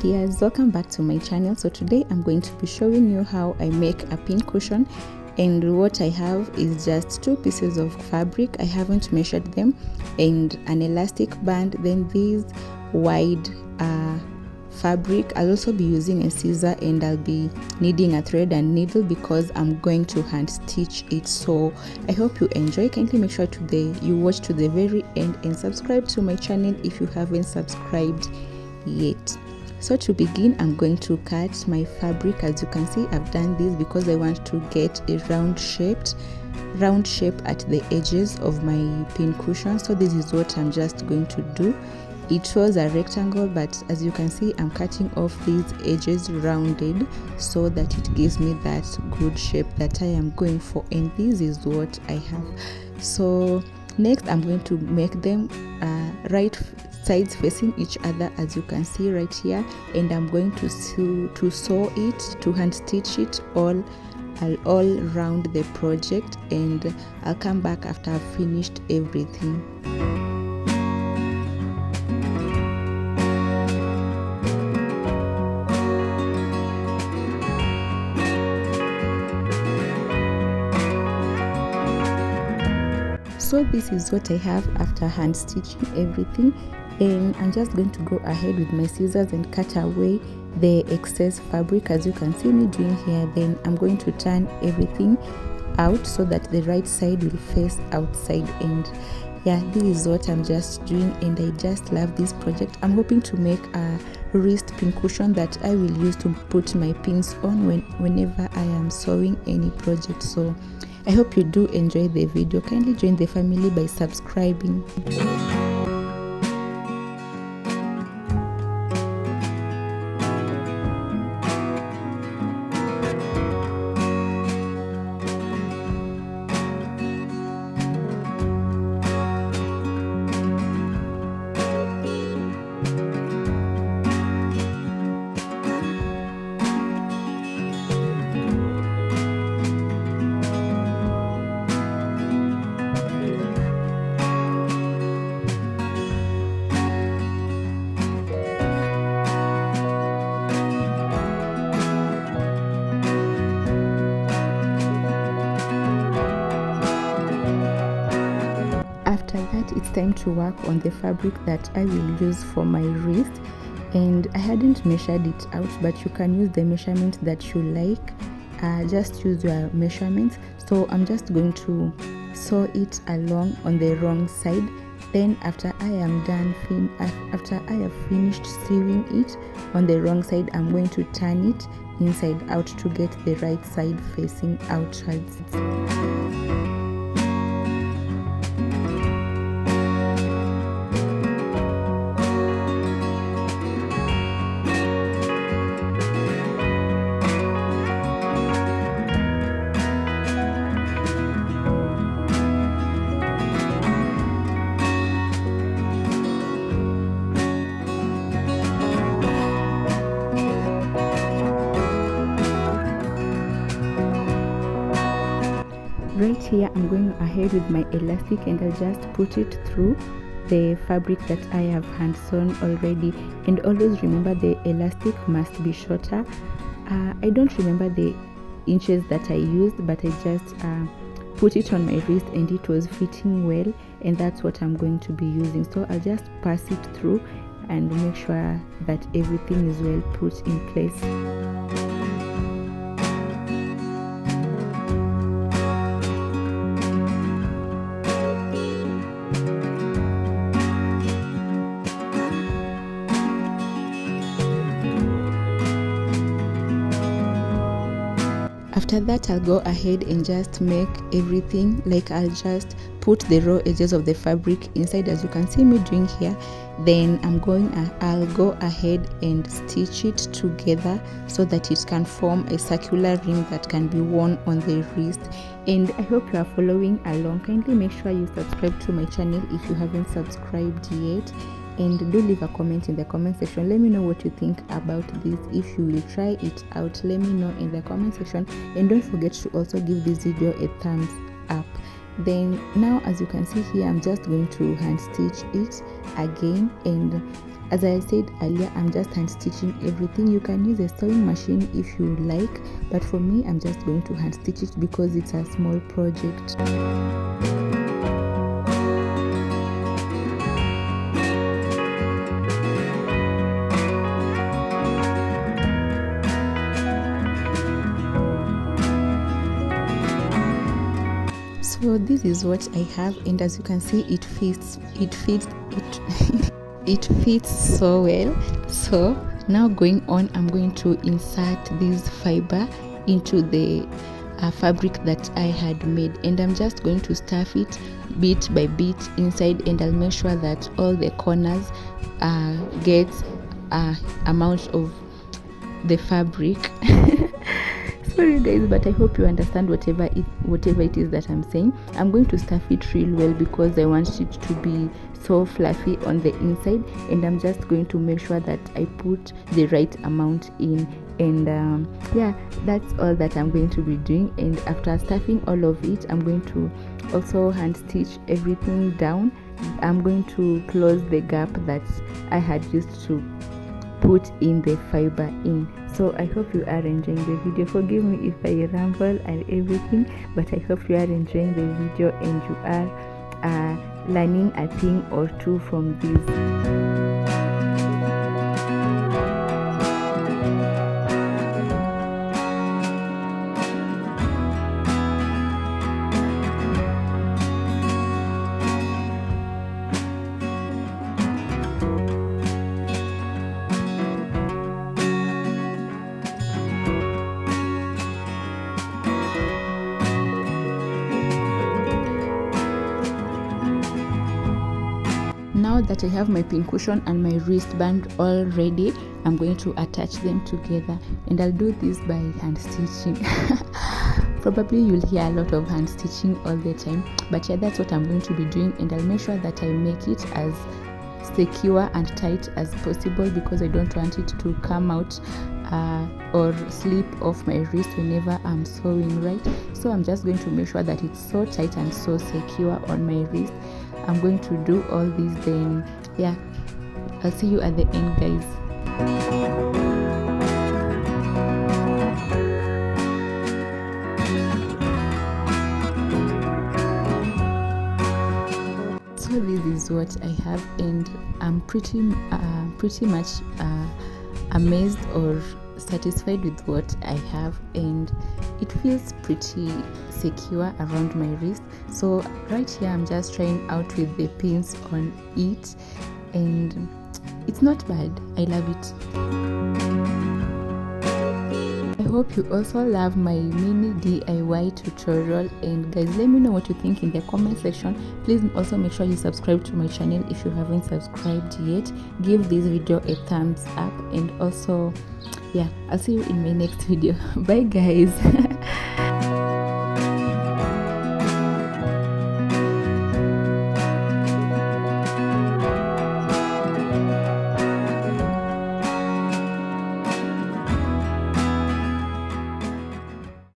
dears, welcome back to my channel. So today I'm going to be showing you how I make a pincushion, and what I have is just 2 pieces of fabric. I haven't measured them, and an elastic band, then these wide fabric. I'll also be using a scissor, and I'll be needing a thread and needle because I'm going to hand stitch it. So I hope you enjoy. Kindly make sure you watch to the very end and subscribe to my channel if you haven't subscribed yet. So to begin, I'm going to cut my fabric. As you can see, I've done this because I want to get a round shape at the edges of my pincushion. So this is what I'm just going to do. It was a rectangle, but as you can see, I'm cutting off these edges rounded so that it gives me that good shape that I am going for, and this is what I have. So next, I'm going to make them right sides facing each other, as you can see right here, and I'm going to sew it, to hand stitch it all around the project, and I'll come back after I've finished everything. So this is what I have after hand stitching everything, and I'm just going to go ahead with my scissors and cut away the excess fabric, as you can see me doing here. Then I'm going to turn everything out so that the right side will face outside, and yeah, this is what I'm just doing, and I just love this project. I'm hoping to make a wrist pincushion that I will use to put my pins on whenever I am sewing any project. So I hope you do enjoy the video. Kindly join the family by subscribing. After that, it's time to work on the fabric that I will use for my wrist, and I hadn't measured it out, but you can use the measurement that you like. Just use your measurements. So I'm just going to sew it along on the wrong side. Then after I have finished sewing it on the wrong side, I'm going to turn it inside out to get the right side facing outwards. Right here, I'm going ahead with my elastic, and I'll just put it through the fabric that I have hand sewn already. And always remember, the elastic must be shorter. I don't remember the inches that I used, but I just put it on my wrist and it was fitting well, and that's what I'm going to be using. So I'll just pass it through and make sure that everything is well put in place. After that, I'll go ahead and just make everything, like I'll just put the raw edges of the fabric inside, as you can see me doing here. Then I'll go ahead and stitch it together so that it can form a circular ring that can be worn on the wrist. And I hope you are following along. Kindly make sure you subscribe to my channel if you haven't subscribed yet, and do leave a comment in the comment section. Let me know what you think about this. If you will try it out, let me know in the comment section, and don't forget to also give this video a thumbs up. Then now, as you can see here, I'm just going to hand stitch it again, and As I said earlier, I'm just hand stitching everything. You can use a sewing machine if you like, but for me, I'm just going to hand stitch it because it's a small project. So this is what I have, and as you can see, it fits it fits so well. So now going on, I'm going to insert this fiber into the fabric that I had made, and I'm just going to stuff it bit by bit inside, and I'll make sure that all the corners get amount of the fabric. Sorry guys, but I hope you understand whatever it is that I'm saying. I'm going to stuff it real well because I want it to be so fluffy on the inside, and I'm just going to make sure that I put the right amount in, and yeah, that's all that I'm going to be doing. And after stuffing all of it, I'm going to also hand stitch everything down. I'm going to close the gap that I had used to put in the fiber in. So I hope you are enjoying the video. Forgive me if I ramble and everything, but I hope you are enjoying the video and you are learning a thing or two from this. Now that I have my pincushion and my wristband all ready, I'm going to attach them together, and I'll do this by hand stitching. Probably you'll hear a lot of hand stitching all the time, but yeah, that's what I'm going to be doing, and I'll make sure that I make it as secure and tight as possible because I don't want it to come out or slip off my wrist whenever I'm sewing, right? So I'm just going to make sure that it's so tight and so secure on my wrist. I'm going to do all this, then yeah, I'll see you at the end, guys. So this is what I have, and I'm pretty much amazed or satisfied with what I have, and it feels pretty secure around my wrist. So right here I'm just trying out with the pins on it, and it's not bad. I love it. I hope you also love my mini DIY tutorial, and guys, let me know what you think in the comment section. Please also make sure you subscribe to my channel if you haven't subscribed yet. Give this video a thumbs up, and also yeah, I'll see you in my next video. Bye guys.